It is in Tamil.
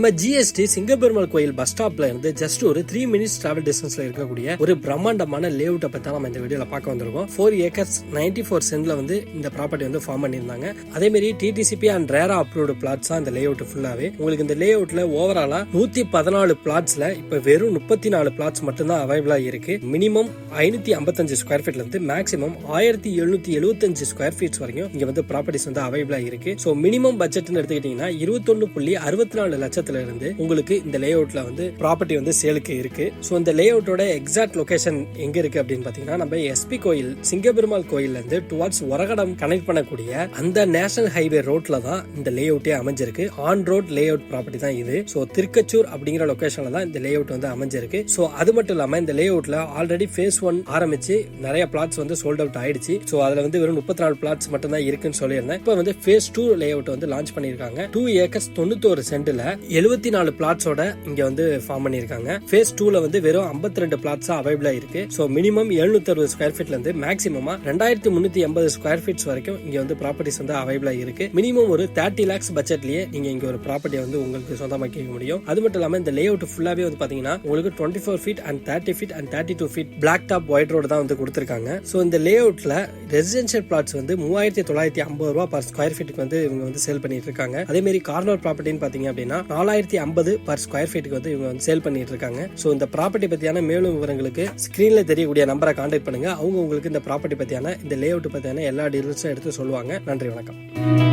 நம்ம ஜிஎஸ்டி சிங்கப்பெருமாள் கோயில் பஸ் ஸ்டாப்ல இருந்து ஜஸ்ட் ஒரு 3 minutes டிராவல் டிஸ்டன்ஸ்ல இருக்கக்கூடிய ஒரு பிரம்மாண்டமான லேஅவுட்டை பத்தி நம்ம இந்த வீடியோல பார்க்க வந்திருக்கோம். 4 acres 94 சென்ட்ல வந்து இந்த ப்ராப்பர்ட்டி வந்து ஃபார்ம் பண்ணியிருந்தாங்க. அதே மாதிரி டிடிசிபி அண்ட் ரேரா அப்ரூவ்டு பிளாட்ஸா இந்த லேஅவுட் ஃபுல்லாவே உங்களுக்கு இந்த லேஅவுட்ல ஓவராலா 114 பிளாட்ஸ்ல இப்ப வெறும் 34 பிளாட்ஸ் மட்டும் தான் அவைலபிளா இருக்கு. மினிமம் 555 ஸ்கொயர் ஃபீட்ல இருந்து மேக்ஸிமம் 1775 ஸ்கொயர் ஃபீட்ஸ் வரைக்கும் இங்க வந்து ப்ராப்பர்ட்டிஸ் வந்து அவைலபிளா இருக்கு. சோ மினிமம் பட்ஜெட்னு எடுத்துக்கிட்டீங்கன்னா 21.64 லட்சத்துல இருந்து உங்களுக்கு இந்த லேஅவுட்ல வந்து ப்ராப்பர்ட்டி வந்து சேலுக்கு இருக்கு. சோ இந்த லேஅவுட்டோட எக்ஸாக்ட் லொகேஷன் எங்க இருக்கு அப்படின்னு பாத்தீங்கன்னா நம்ம எஸ்பி கோயில் சிங்கப்பெருமாள் கோயில்ல இருந்து டுவார்ட்ஸ் ஒரகடம் கனெக்ட் பண்ணக்கூடிய அந்த நேஷனல் ஹைவே ரோட்ல தான் இந்த லேஅவுட்டே அமைஞ்சிருக்கு. ஆன் ரோட் லேஅவுட் ப்ராப்பர்ட்டி தான் இது. சோ திருக்கச்சூர் அப்படிங்கிற லொகேஷன்ல தான் இந்த லேஅவுட் வந்து அமைஞ்சிருக்கு. சோ அது மட்டும் இல்லாம இந்த லேஅவுட்ல ஆல்ரெடி ஃபேஸ் 1 ஆரம்பிச்சு நிறைய பிளாட்ஸ் வந்து சோல்ட் அவுட் ஆயிடுச்சு. சோ அதுல வந்து வெறும் 34 பிளாட்ஸ் மட்டும் தான் இருக்குன்னு சொல்லியிருந்தேன். இப்போ வந்து ஃபேஸ் 2 லேஅவுட் வந்து லான்ச் பண்ணிருக்காங்க. 2 acres 91 சென்ட்ல 74 பிளாட்ஸோட இங்க வந்து ஃபார்ம் பண்ணிருக்காங்க. ஃபேஸ் 2ல வந்து வெறும் 52 பிளாட்ஸ் அவைலபிளா இருக்கு. சோ மினிமம் 760 ஸ்கொயர் ஃபீட்ல இருந்து மேக்ஸிமமா 2380 ஸ்கொயர் ஃபீட்ஸ் வரைக்கும் இங்க வந்து ப்ராப்பர்ட்டிஸ் வந்து அவைலபிளா இருக்கு. மினிமம் ஒரு 30 lakhs பட்ஜெட்லயே நீங்க இங்க ஒரு ப்ராப்பர்ட்டி வந்து உங்களுக்கு சொந்தமாக்க முடியும். அது மட்டும் இல்லாம இந்த லேஅவுட் ஃபுல்லாவே வந்து பாத்தீங்கன்னா உங்களுக்கு 24 feet and 30 feet and 32 feet black top white road தான் வந்து கொடுத்திருக்காங்க. சோ இந்த லேஅவுட்ல ரெசிடென்ஷியல் பிளாட்ஸ் வந்து 3950 ரூபாய் பர் ஸ்கொயர் ஃபீட்டுக்கு வந்து இவங்க வந்து சேல் பண்ணிட்டு இருக்காங்க. அதே மாதிரி கார்னர் ப்ராப்பர்ட்டின்னு பாத்தீங்க அப்படின்னா 4050 பர் ஸ்கொயர் ஃபீட்டுக்கு வந்து இவங்க வந்து சேல் பண்ணிட்டு இருக்காங்க. சோ இந்த ப்ராப்பர்ட்டி பத்தியான மேலும் விவரங்களுக்கு ஸ்கிரீன்ல தெரியக்கூடிய நம்பரை கான்டாக்ட் பண்ணுங்க. அவங்க உங்களுக்கு இந்த ப்ராப்பர்ட்டி பத்தியான இந்த லேஅவுட் பத்தியான எல்லா டீடைல்ஸும் எடுத்து சொல்லுவாங்க. நன்றி, வணக்கம்.